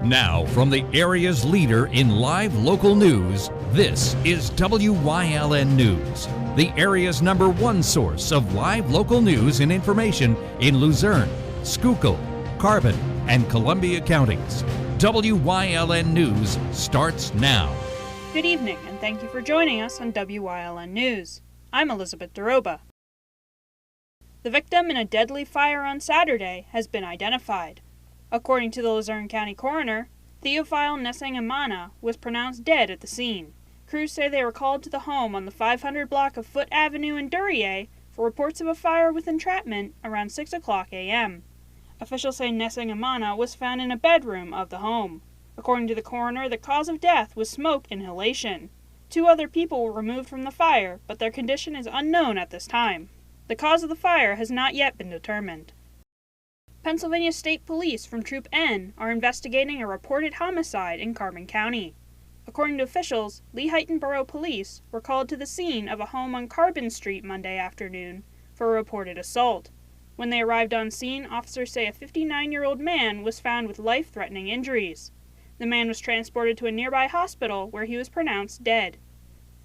Now, from the area's leader in live local news, this is WYLN News, the area's #1 source of live local news and information in Luzerne, Schuylkill, Carbon, and Columbia counties. WYLN News starts now. Good evening, and thank you for joining us on WYLN News. I'm Elizabeth Doroba. The victim in a deadly fire on Saturday has been identified. According to the Luzerne County coroner, Theophile Nessangamana was pronounced dead at the scene. Crews say they were called to the home on the 500 block of Foote Avenue in Duryea for reports of a fire with entrapment around 6 o'clock a.m. Officials say Nessangamana was found in a bedroom of the home. According to the coroner, the cause of death was smoke inhalation. 2 other people were removed from the fire, but their condition is unknown at this time. The cause of the fire has not yet been determined. Pennsylvania State Police from Troop N are investigating a reported homicide in Carbon County. According to officials, Lehighton Borough Police were called to the scene of a home on Carbon Street Monday afternoon for a reported assault. When they arrived on scene, officers say a 59-year-old man was found with life-threatening injuries. The man was transported to a nearby hospital where he was pronounced dead.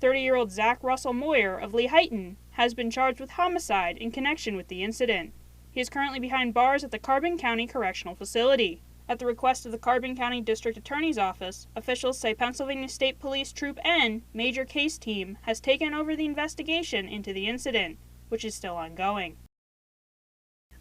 30-year-old Zach Russell Moyer of Lehighton has been charged with homicide in connection with the incident. He is currently behind bars at the Carbon County Correctional Facility. At the request of the Carbon County District Attorney's Office, officials say Pennsylvania State Police Troop N Major Case Team has taken over the investigation into the incident, which is still ongoing.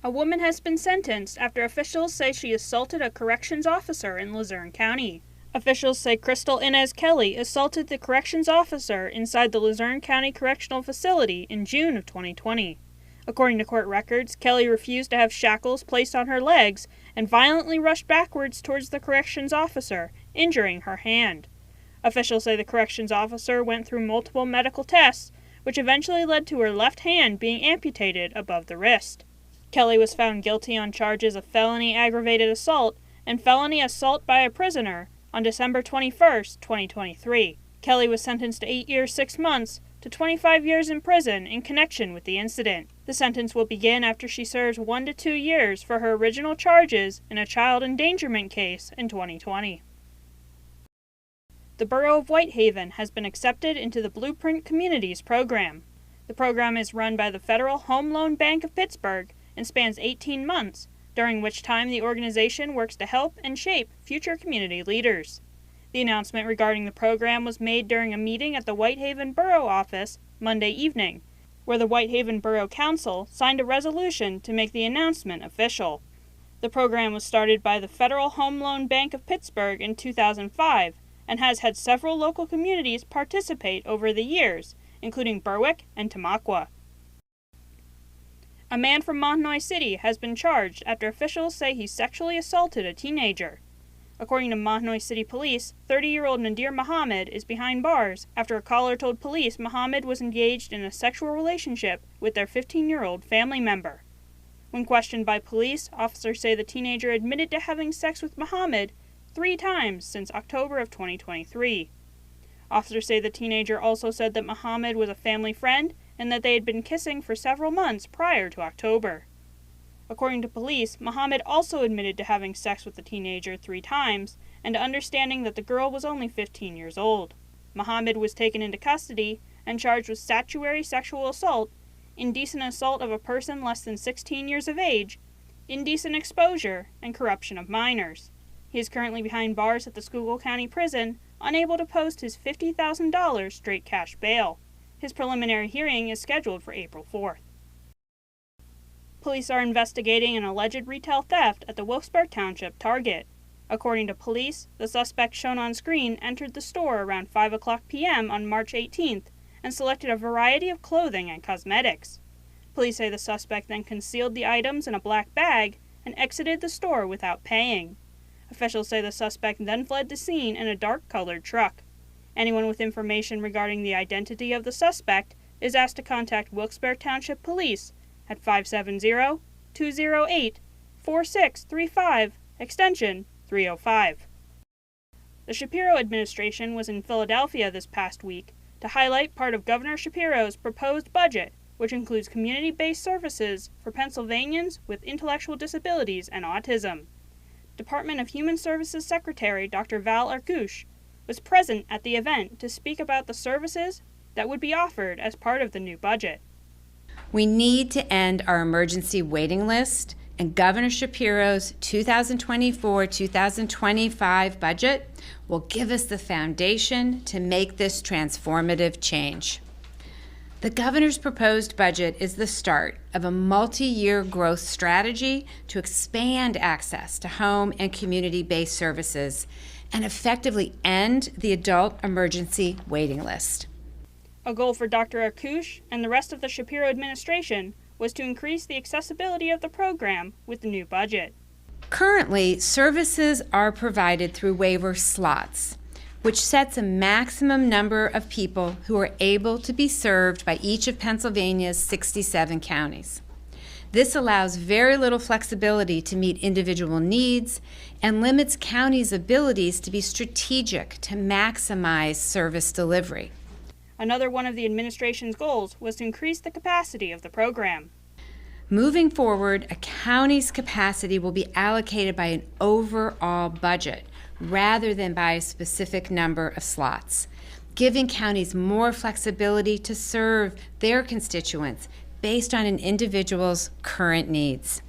A woman has been sentenced after officials say she assaulted a corrections officer in Luzerne County. Officials say Crystal Inez Kelly assaulted the corrections officer inside the Luzerne County Correctional Facility in June of 2020. According to court records, Kelly refused to have shackles placed on her legs and violently rushed backwards towards the corrections officer, injuring her hand. Officials say the corrections officer went through multiple medical tests, which eventually led to her left hand being amputated above the wrist. Kelly was found guilty on charges of felony aggravated assault and felony assault by a prisoner on December 21, 2023. Kelly was sentenced to 8 years, 6 months to 25 years in prison in connection with the incident. The sentence will begin after she serves 1 to 2 years for her original charges in a child endangerment case in 2020. The Borough of Whitehaven has been accepted into the Blueprint Communities program. The program is run by the Federal Home Loan Bank of Pittsburgh and spans 18 months, during which time the organization works to help and shape future community leaders. The announcement regarding the program was made during a meeting at the Whitehaven Borough office Monday evening, where the Whitehaven Borough Council signed a resolution to make the announcement official. The program was started by the Federal Home Loan Bank of Pittsburgh in 2005 and has had several local communities participate over the years, including Berwick and Tamaqua. A man from Montnoy City has been charged after officials say he sexually assaulted a teenager. According to Montnoy City Police, 30-year-old Nadir Muhammad is behind bars after a caller told police Muhammad was engaged in a sexual relationship with their 15-year-old family member. When questioned by police, officers say the teenager admitted to having sex with Muhammad 3 times since October of 2023. Officers say the teenager also said that Muhammad was a family friend and that they had been kissing for several months prior to October. According to police, Muhammad also admitted to having sex with the teenager 3 times and to understanding that the girl was only 15 years old. Muhammad was taken into custody and charged with statutory sexual assault, indecent assault of a person less than 16 years of age, indecent exposure, and corruption of minors. He is currently behind bars at the Schuylkill County Prison, unable to post his $50,000 straight cash bail. His preliminary hearing is scheduled for April 4th. Police are investigating an alleged retail theft at the Wilkes-Barre Township Target. According to police, the suspect shown on screen entered the store around 5 o'clock p.m. on March 18th and selected a variety of clothing and cosmetics. Police say the suspect then concealed the items in a black bag and exited the store without paying. Officials say the suspect then fled the scene in a dark-colored truck. Anyone with information regarding the identity of the suspect is asked to contact Wilkes-Barre Township Police at 570-208-4635, extension 305. The Shapiro administration was in Philadelphia this past week to highlight part of Governor Shapiro's proposed budget, which includes community-based services for Pennsylvanians with intellectual disabilities and autism. Department of Human Services Secretary Dr. Val Arkush was present at the event to speak about the services that would be offered as part of the new budget. We need to end our emergency waiting list, and Governor Shapiro's 2024-2025 budget will give us the foundation to make this transformative change. The governor's proposed budget is the start of a multi-year growth strategy to expand access to home and community-based services and effectively end the adult emergency waiting list. A goal for Dr. Arkush and the rest of the Shapiro administration was to increase the accessibility of the program with the new budget. Currently, services are provided through waiver slots, which sets a maximum number of people who are able to be served by each of Pennsylvania's 67 counties. This allows very little flexibility to meet individual needs and limits counties' abilities to be strategic to maximize service delivery. Another one of the administration's goals was to increase the capacity of the program. Moving forward, a county's capacity will be allocated by an overall budget rather than by a specific number of slots, giving counties more flexibility to serve their constituents based on an individual's current needs.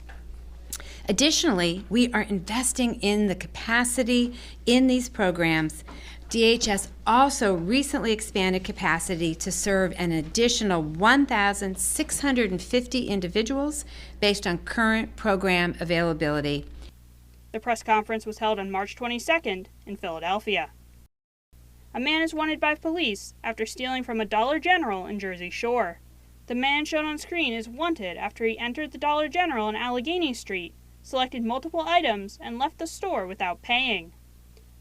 Additionally, we are investing in the capacity in these programs. DHS also recently expanded capacity to serve an additional 1,650 individuals based on current program availability. The press conference was held on March 22nd in Philadelphia. A man is wanted by police after stealing from a Dollar General in Jersey Shore. The man shown on screen is wanted after he entered the Dollar General on Allegheny Street, selected multiple items, and left the store without paying.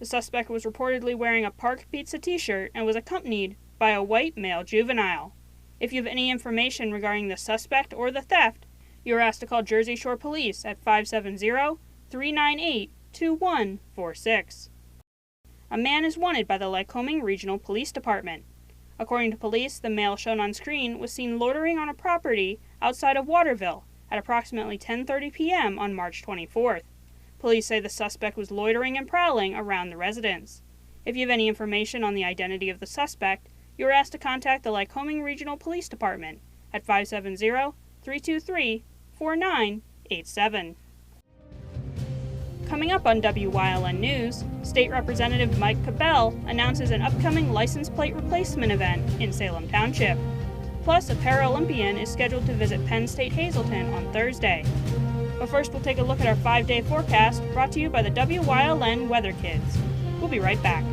The suspect was reportedly wearing a Park Pizza t-shirt and was accompanied by a white male juvenile. If you have any information regarding the suspect or the theft, you are asked to call Jersey Shore Police at 570-398-2146. A man is wanted by the Lycoming Regional Police Department. According to police, the male shown on screen was seen loitering on a property outside of Waterville at approximately 10:30 p.m. on March 24th. Police say the suspect was loitering and prowling around the residence. If you have any information on the identity of the suspect, you are asked to contact the Lycoming Regional Police Department at 570-323-4987. Coming up on WYLN News, State Representative Mike Cabell announces an upcoming license plate replacement event in Salem Township. Plus, a Paralympian is scheduled to visit Penn State Hazleton on Thursday. But first, we'll take a look at our 5-day forecast brought to you by the WYLN Weather Kids. We'll be right back.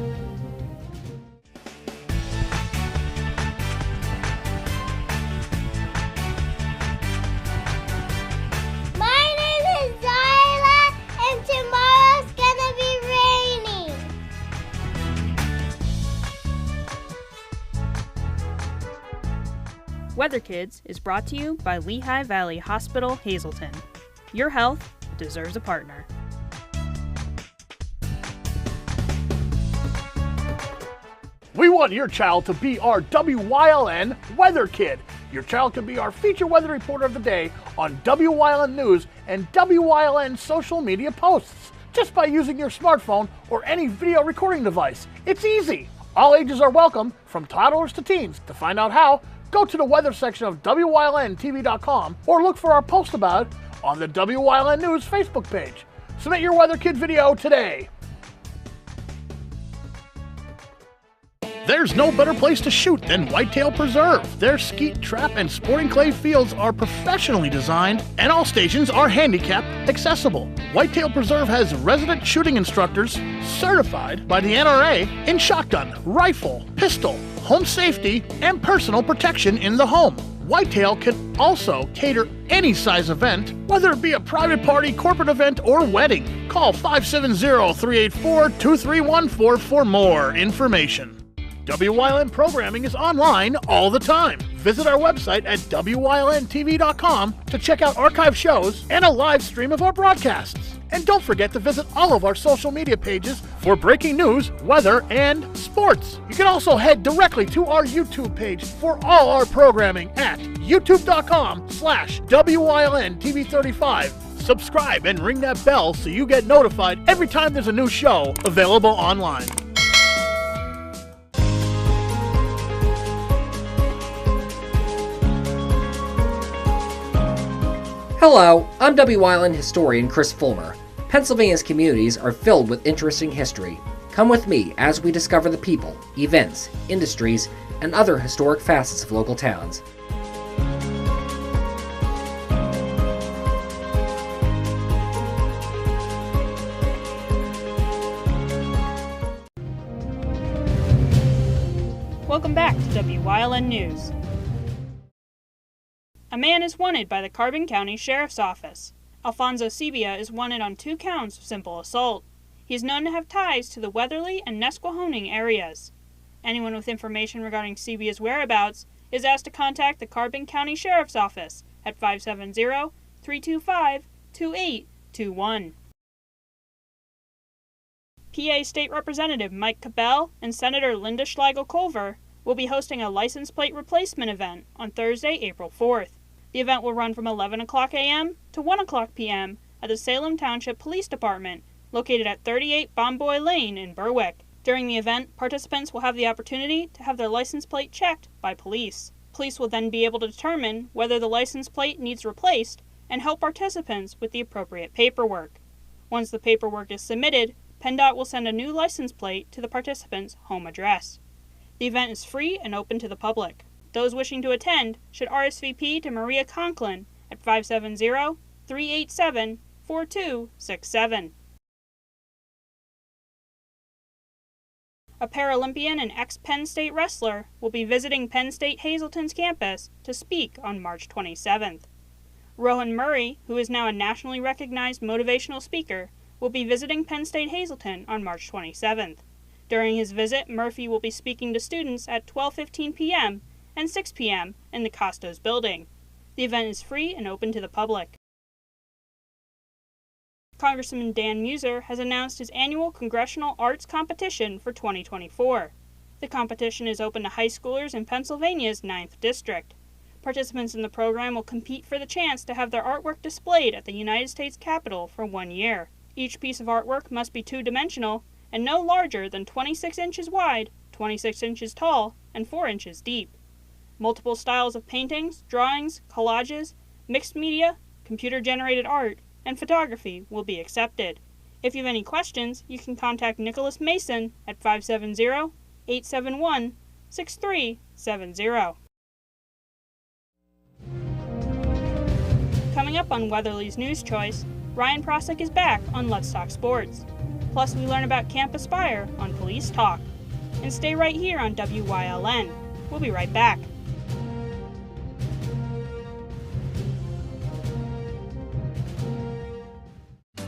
My name is Zyla, and tomorrow's gonna be raining. Weather Kids is brought to you by Lehigh Valley Hospital, Hazleton. Your health deserves a partner. We want your child to be our WYLN Weather Kid. Your child can be our feature weather reporter of the day on WYLN News and WYLN social media posts just by using your smartphone or any video recording device. It's easy. All ages are welcome, from toddlers to teens. To find out how, go to the weather section of WYLNTV.com or look for our post about it on the WYLN News Facebook page. Submit your Weather Kid video today. There's no better place to shoot than Whitetail Preserve. Their skeet, trap, and sporting clay fields are professionally designed, and all stations are handicap accessible. Whitetail Preserve has resident shooting instructors certified by the NRA in shotgun, rifle, pistol, home safety, and personal protection in the home. Whitetail can also cater any size event, whether it be a private party, corporate event, or wedding. Call 570-384-2314 for more information. WYLN programming is online all the time. Visit our website at WYLNTV.com to check out archive shows and a live stream of our broadcasts. And don't forget to visit all of our social media pages for breaking news, weather, and sports. You can also head directly to our YouTube page for all our programming at youtube.com/WYLNTV35. subscribe, and ring that bell so you get notified every time there's a new show available online. Hello, I'm Wyln historian Chris Fulmer. Pennsylvania's communities are filled with interesting history. Come with me as we discover the people, events, industries, and other historic facets of local towns. Welcome back to WYLN News. A man is wanted by the Carbon County Sheriff's Office. Alfonso Sebia is wanted on 2 counts of simple assault. He is known to have ties to the Weatherly and Nesquehoning areas. Anyone with information regarding Sebia's whereabouts is asked to contact the Carbon County Sheriff's Office at 570-325-2821. PA State Representative Mike Cabell and Senator Linda Schlegel-Culver will be hosting a license plate replacement event on Thursday, April 4th. The event will run from 11 o'clock a.m. to 1 o'clock p.m. at the Salem Township Police Department, located at 38 Bomboy Lane in Berwick. During the event, participants will have the opportunity to have their license plate checked by police. Police will then be able to determine whether the license plate needs replaced and help participants with the appropriate paperwork. Once the paperwork is submitted, PennDOT will send a new license plate to the participant's home address. The event is free and open to the public. Those wishing to attend should RSVP to Maria Conklin at 570-387-4267. A Paralympian and ex-Penn State wrestler will be visiting Penn State Hazleton's campus to speak on March 27th. Rohan Murray, who is now a nationally recognized motivational speaker, will be visiting Penn State Hazleton on March 27th. During his visit, Murphy will be speaking to students at 12:15 p.m. and 6 p.m. in the Costos building. The event is free and open to the public. Congressman Dan Muser has announced his annual Congressional Arts Competition for 2024. The competition is open to high schoolers in Pennsylvania's 9th District. Participants in the program will compete for the chance to have their artwork displayed at the United States Capitol for 1 year. Each piece of artwork must be 2-dimensional and no larger than 26 inches wide, 26 inches tall, and 4 inches deep. Multiple styles of paintings, drawings, collages, mixed media, computer-generated art, and photography will be accepted. If you have any questions, you can contact Nicholas Mason at 570-871-6370. Coming up on Weatherly's News Choice, Ryan Prosick is back on Let's Talk Sports. Plus, we learn about Camp Aspire on Police Talk. And stay right here on WYLN. We'll be right back.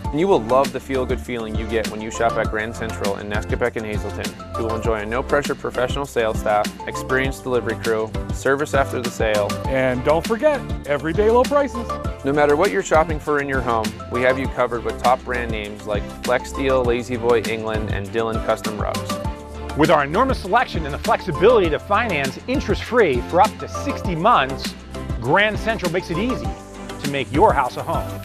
And you will love the feel-good feeling you get when you shop at Grand Central in Nesquehoning and Hazleton. You will enjoy a no-pressure professional sales staff, experienced delivery crew, service after the sale, and don't forget, everyday low prices. No matter what you're shopping for in your home, we have you covered with top brand names like Flex Steel, Lazy Boy, England, and Dillon Custom Rugs. With our enormous selection and the flexibility to finance interest-free for up to 60 months, Grand Central makes it easy to make your house a home.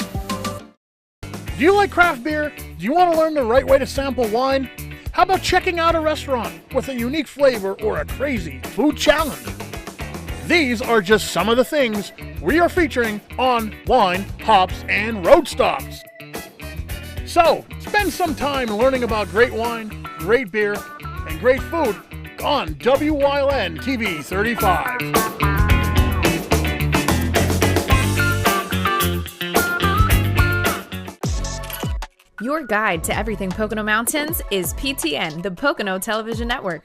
Do you like craft beer? Do you want to learn the right way to sample wine? How about checking out a restaurant with a unique flavor or a crazy food challenge? These are just some of the things we are featuring on Wine, Hops, and Road Stops. So, spend some time learning about great wine, great beer, and great food on WYLN TV 35. Your guide to everything Pocono Mountains is PTN, the Pocono Television Network.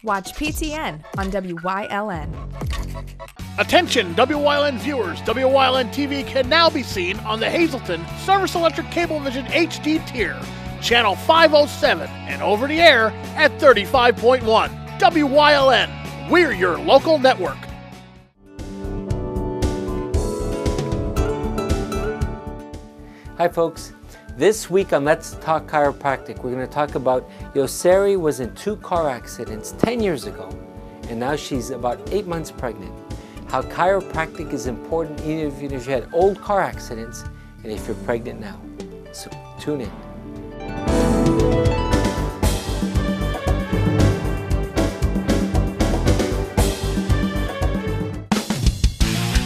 Watch PTN on WYLN. Attention, WYLN viewers! WYLN TV can now be seen on the Hazleton Service Electric Cablevision HD tier, channel 507, and over the air at 35.1. WYLN, we're your local network. Hi folks, this week on Let's Talk Chiropractic, we're going to talk about Yoseri was in 2 car accidents 10 years ago, and now she's about 8 months pregnant. How chiropractic is important even if you had old car accidents and if you're pregnant now. So tune in.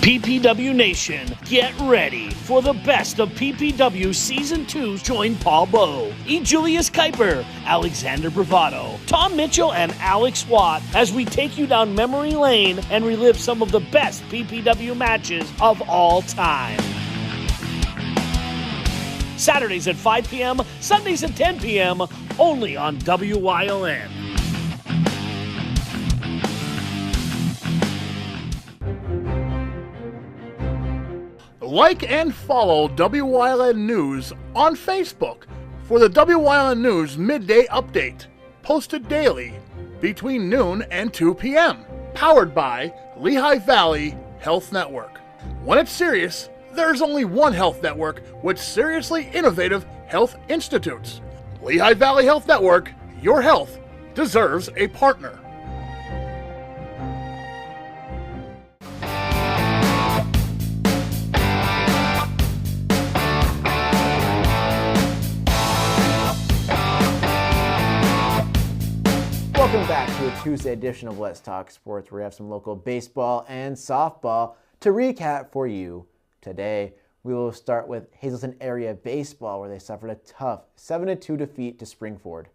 PPW Nation, get ready for the best of PPW Season 2. Join Paul Bowe, E. Julius Kuiper, Alexander Bravado, Tom Mitchell, and Alex Watt as we take you down memory lane and relive some of the best PPW matches of all time. Saturdays at 5 p.m., Sundays at 10 p.m., only on WYLN. Like and follow WYLN News on Facebook for the WYLN News Midday Update, posted daily between noon and 2 p.m., powered by Lehigh Valley Health Network. When it's serious, there's only one health network with seriously innovative health institutes. Lehigh Valley Health Network, your health deserves a partner. Welcome back to a Tuesday edition of Let's Talk Sports, where we have some local baseball and softball to recap for you today. We will start with Hazleton area baseball, where they suffered a tough 7-2 defeat to Springford,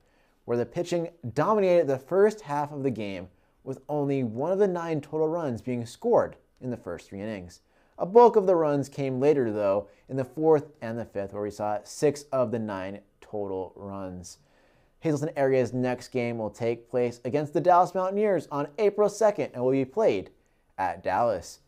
where the pitching dominated the first half of the game with only one of the 9 total runs being scored in the first 3 innings. A bulk of the runs came later, though, in the 4th and the 5th, where we saw 6 of the 9 total runs. Hazleton area's next game will take place against the Dallas Mountaineers on April 2nd and will be played at Dallas.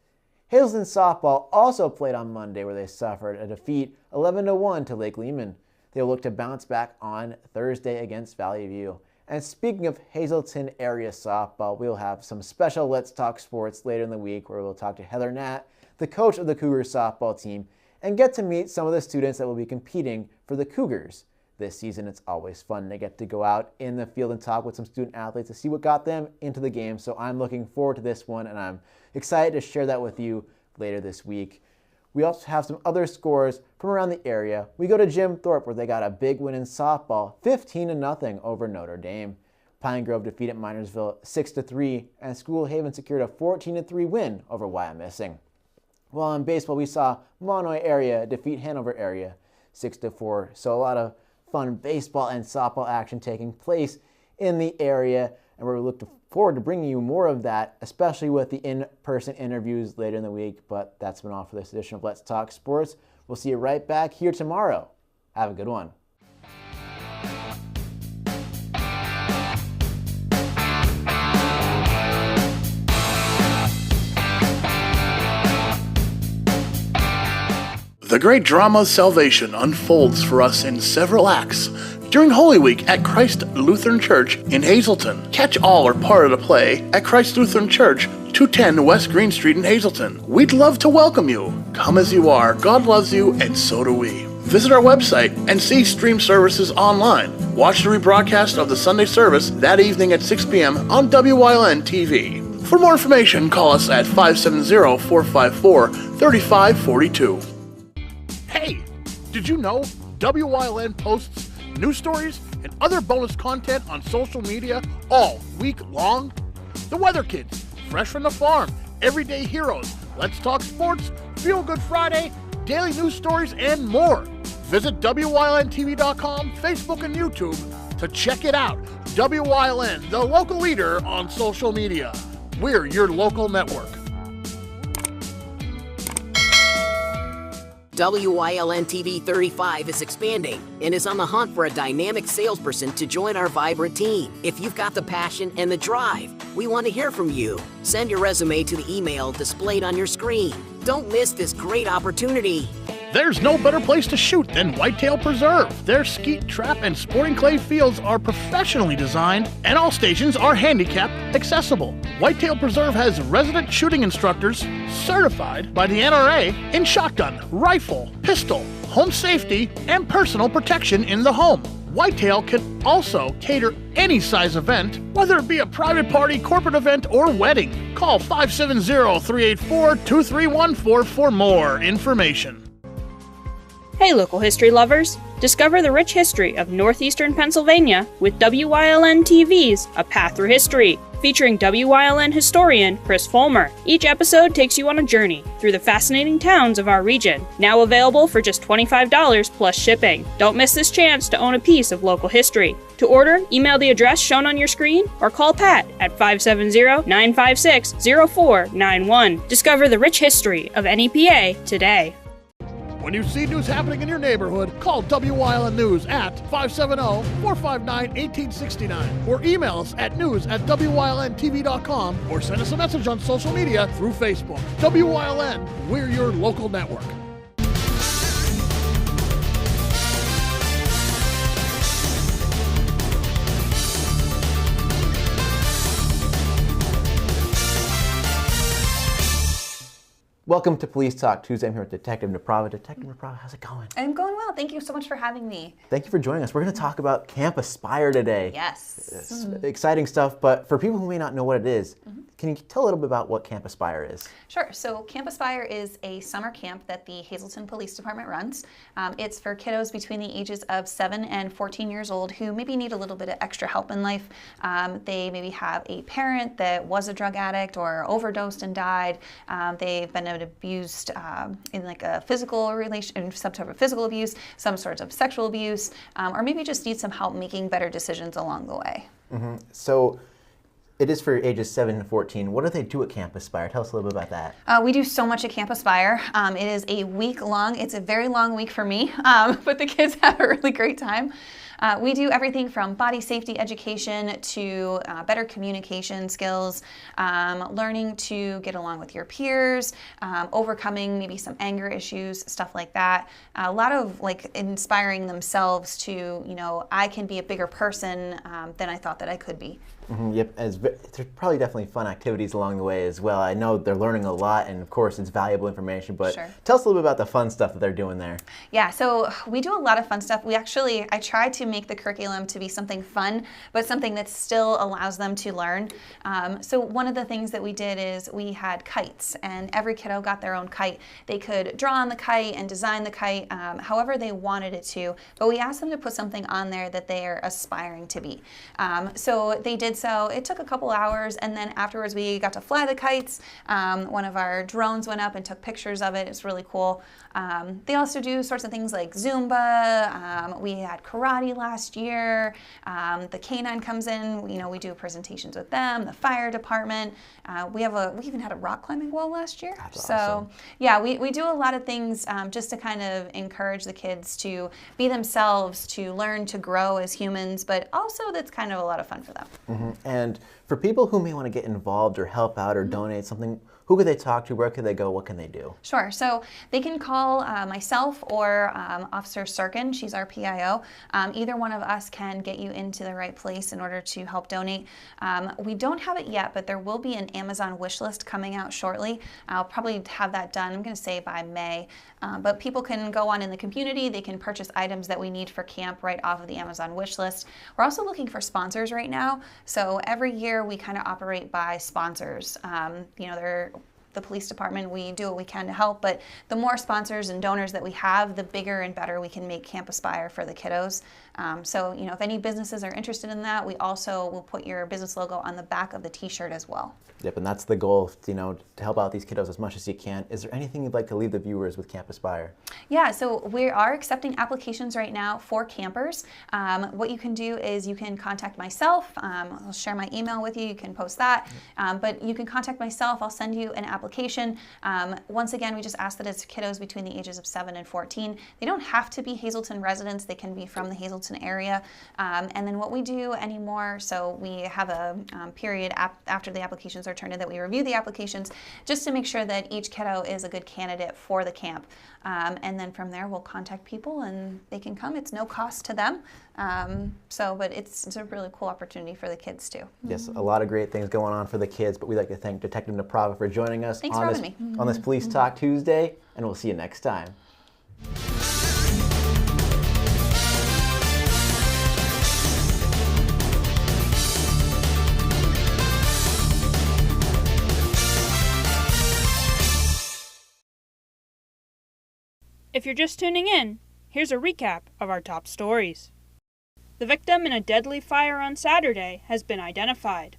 Hazleton softball also played on Monday, where they suffered a defeat 11-1 to Lake Lehman. They will look to bounce back on Thursday against Valley View. And speaking of Hazleton area softball, we'll have some special Let's Talk Sports later in the week, where we'll talk to Heather Nat, the coach of the Cougars softball team, and get to meet some of the students that will be competing for the Cougars this season. It's always fun to get to go out in the field and talk with some student athletes to see what got them into the game. So I'm looking forward to this one, and I'm excited to share that with you later this week. We also have some other scores from around the area. We go to Jim Thorpe, where they got a big win in softball, 15-0 over Notre Dame. Pine Grove defeated Minersville 6-3, and School Haven secured a 14-3 win over Wyomissing. While in baseball, we saw Monoy area defeat Hanover area 6-4. So a lot of fun baseball and softball action taking place in the area, and we're looking forward to bringing you more of that, especially with the in-person interviews later in the week. But that's been all for this edition of Let's Talk Sports. We'll see you right back here tomorrow. Have a good one. The great drama of salvation unfolds for us in several acts during Holy Week at Christ Lutheran Church in Hazleton. Catch all or part of the play at Christ Lutheran Church, 210 West Green Street in Hazleton. We'd love to welcome you. Come as you are. God loves you, and so do we. Visit our website and see stream services online. Watch the rebroadcast of the Sunday service that evening at 6 p.m. on WYLN TV. For more information, call us at 570-454-3542. Hey, did you know WYLN posts news stories and other bonus content on social media all week long? The Weather Kids, Fresh from the Farm, Everyday Heroes, Let's Talk Sports, Feel Good Friday, daily news stories, and more. Visit WYLNTV.com, Facebook, and YouTube to check it out. WYLN, the local leader on social media. We're your local network. WYLN TV 35 is expanding and is on the hunt for a dynamic salesperson to join our vibrant team. If you've got the passion and the drive, we want to hear from you. Send your resume to the email displayed on your screen. Don't miss this great opportunity. There's no better place to shoot than Whitetail Preserve. Their skeet, trap, and sporting clay fields are professionally designed, and all stations are handicap accessible. Whitetail Preserve has resident shooting instructors certified by the NRA in shotgun, rifle, pistol, home safety, and personal protection in the home. Whitetail can also cater any size event, whether it be a private party, corporate event, or wedding. Call 570-384-2314 for more information. Hey local history lovers! Discover the rich history of northeastern Pennsylvania with WYLN TV's A Path Through History, featuring WYLN historian Chris Fulmer. Each episode takes you on a journey through the fascinating towns of our region, now available for just $25 plus shipping. Don't miss this chance to own a piece of local history. To order, email the address shown on your screen or call Pat at 570-956-0491. Discover the rich history of NEPA today. When you see news happening in your neighborhood, call WYLN News at 570-459-1869 or email us at news@WYLNTV.com or send us a message on social media through Facebook. WYLN, we're your local network. Welcome to Police Talk Tuesday. I'm here with Detective Naprava. Detective Naprava, how's it going? I'm going well. Thank you so much for having me. Thank you for joining us. We're going to talk about Camp Aspire today. Yes. Exciting stuff, but for people who may not know what it is, can you tell a little bit about what Camp Aspire is? Sure. So Camp Aspire is a summer camp that the Hazleton Police Department runs. It's for kiddos between the ages of 7 and 14 years old who maybe need a little bit of extra help in life. They maybe have a parent that was a drug addict or overdosed and died. They've been abused in like a physical relation, some type of physical abuse, some sorts of sexual abuse, or maybe just need some help making better decisions along the way. So it is for ages 7 to 14. What do they do at Camp Aspire? Tell us a little bit about that. We do so much at Camp Aspire. It is a week long. It's a very long week for me, but the kids have a really great time. We do everything from body safety education to better communication skills, learning to get along with your peers, overcoming maybe some anger issues, stuff like that. A lot of like inspiring themselves to, you know, I can be a bigger person than I thought that I could be. Yep, there's probably definitely fun activities along the way as well. I know they're learning a lot, and of course it's valuable information, but tell us a little bit about the fun stuff that they're doing there. Yeah, so we do a lot of fun stuff. I try to make the curriculum to be something fun, but something that still allows them to learn. So one of the things that we did is we had kites, and every kiddo got their own kite. They could draw on the kite and design the kite however they wanted it to, but we asked them to put something on there that they are aspiring to be. So they did so. It took a couple hours, and then afterwards we got to fly the kites. One of our drones went up and took pictures of it. It's really cool. They also do sorts of things like Zumba. We had karate last year. The K-9 comes in. You know, we do presentations with them. The fire department. We even had a rock climbing wall last year. That's awesome. Yeah, we do a lot of things just to kind of encourage the kids to be themselves, to learn to grow as humans, but also that's kind of a lot of fun for them. And for people who may want to get involved or help out or donate something, who could they talk to? Where could they go? What can they do? Sure. So they can call myself or Officer Sirkin. She's our PIO. Either one of us can get you into the right place in order to help donate. We don't have it yet, but there will be an Amazon wish list coming out shortly. I'll probably have that done, I'm going to say by May. But people can go on in the community. They can purchase items that we need for camp right off of the Amazon wish list. We're also looking for sponsors right now. So every year we kind of operate by sponsors. You know, they're the police department, we do what we can to help, but the more sponsors and donors that we have, the bigger and better we can make Camp Aspire for the kiddos. So, you know, if any businesses are interested in that, we also will put your business logo on the back of the t-shirt as well. Yep, and that's the goal, you know, to help out these kiddos as much as you can. Is there anything you'd like to leave the viewers with Camp Aspire? Yeah, so we are accepting applications right now for campers. What you can do is you can contact myself. I'll share my email with you. You can post that. But you can contact myself. I'll send you an application. Once again, we just ask that it's kiddos between the ages of 7 and 14. They don't have to be Hazleton residents. They can be from the Hazleton area. And then what we do anymore, so we have a period after the applications are turned in that we review the applications just to make sure that each kiddo is a good candidate for the camp. And then from there we'll contact people and they can come. It's no cost to them. But it's a really cool opportunity for the kids too. Yes, a lot of great things going on for the kids, but we'd like to thank Detective Naprava for joining us on this Police Talk Tuesday, and we'll see you next time. If you're just tuning in, here's a recap of our top stories. The victim in a deadly fire on Saturday has been identified.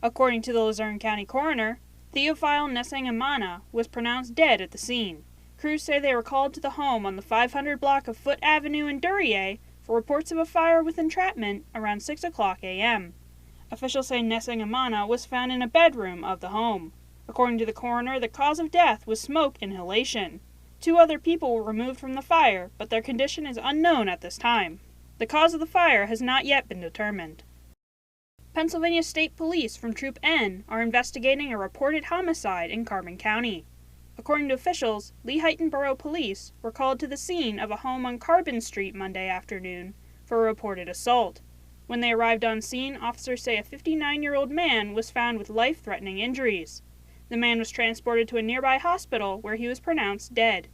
According to the Luzerne County coroner, Theophile Nessangamana was pronounced dead at the scene. Crews say they were called to the home on the 500 block of Foote Avenue in Duryea for reports of a fire with entrapment around 6 o'clock a.m. Officials say Nessangamana was found in a bedroom of the home. According to the coroner, the cause of death was smoke inhalation. 2 other people were removed from the fire, but their condition is unknown at this time. The cause of the fire has not yet been determined. Pennsylvania State Police from Troop N are investigating a reported homicide in Carbon County. According to officials, Lehighton Borough Police were called to the scene of a home on Carbon Street Monday afternoon for a reported assault. When they arrived on scene, officers say a 59-year-old man was found with life-threatening injuries. The man was transported to a nearby hospital where he was pronounced dead.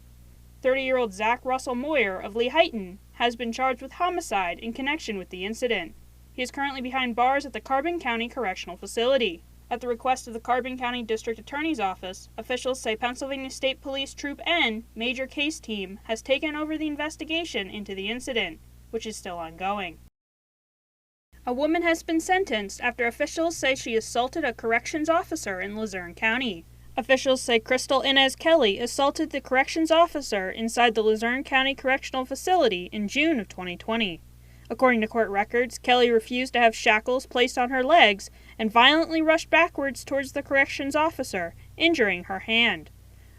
30-year-old Zach Russell Moyer of Lehighton has been charged with homicide in connection with the incident. He is currently behind bars at the Carbon County Correctional Facility. At the request of the Carbon County District Attorney's Office, officials say Pennsylvania State Police Troop N Major Case Team has taken over the investigation into the incident, which is still ongoing. A woman has been sentenced after officials say she assaulted a corrections officer in Luzerne County. Officials say Crystal Inez Kelly assaulted the corrections officer inside the Luzerne County Correctional Facility in June of 2020. According to court records, Kelly refused to have shackles placed on her legs and violently rushed backwards towards the corrections officer, injuring her hand.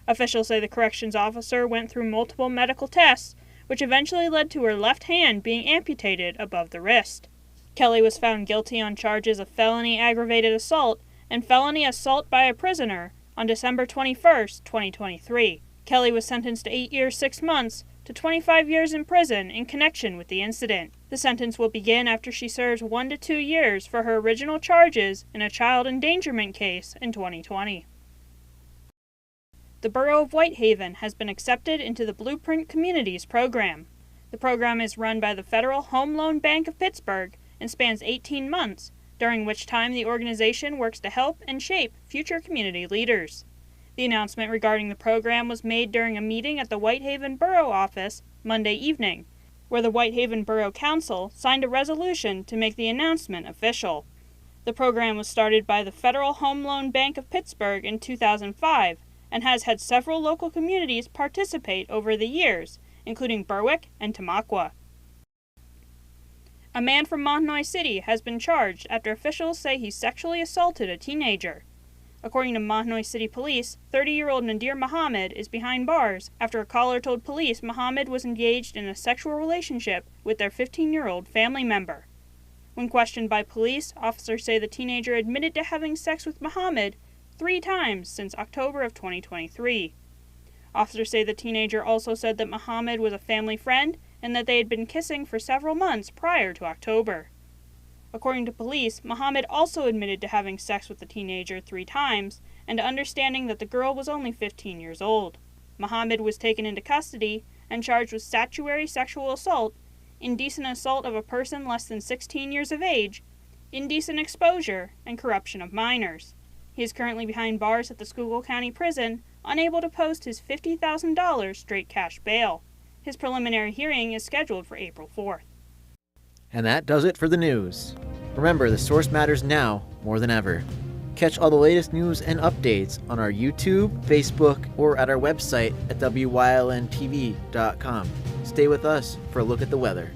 Officials say the corrections officer went through multiple medical tests, which eventually led to her left hand being amputated above the wrist. Kelly was found guilty on charges of felony aggravated assault and felony assault by a prisoner on December 21, 2023. Kelly was sentenced to 8 years, 6 months to 25 years in prison in connection with the incident. The sentence will begin after she serves 1 to 2 years for her original charges in a child endangerment case in 2020. The Borough of Whitehaven has been accepted into the Blueprint Communities program. The program is run by the Federal Home Loan Bank of Pittsburgh and spans 18 months, during which time the organization works to help and shape future community leaders. The announcement regarding the program was made during a meeting at the Whitehaven Borough office Monday evening, where the Whitehaven Borough Council signed a resolution to make the announcement official. The program was started by the Federal Home Loan Bank of Pittsburgh in 2005 and has had several local communities participate over the years, including Berwick and Tamaqua. A man from Montnoy City has been charged after officials say he sexually assaulted a teenager. According to Montnoy City Police, 30-year-old Nadir Muhammad is behind bars after a caller told police Muhammad was engaged in a sexual relationship with their 15-year-old family member. When questioned by police, officers say the teenager admitted to having sex with Muhammad 3 times since October of 2023. Officers say the teenager also said that Muhammad was a family friend and that they had been kissing for several months prior to October. According to police, Muhammad also admitted to having sex with the teenager 3 times and to understanding that the girl was only 15 years old. Muhammad was taken into custody and charged with statutory sexual assault, indecent assault of a person less than 16 years of age, indecent exposure, and corruption of minors. He is currently behind bars at the Schuylkill County Prison, unable to post his $50,000 straight cash bail. His preliminary hearing is scheduled for April 4th. And that does it for the news. Remember, the source matters now more than ever. Catch all the latest news and updates on our YouTube, Facebook, or at our website at wylntv.com. Stay with us for a look at the weather.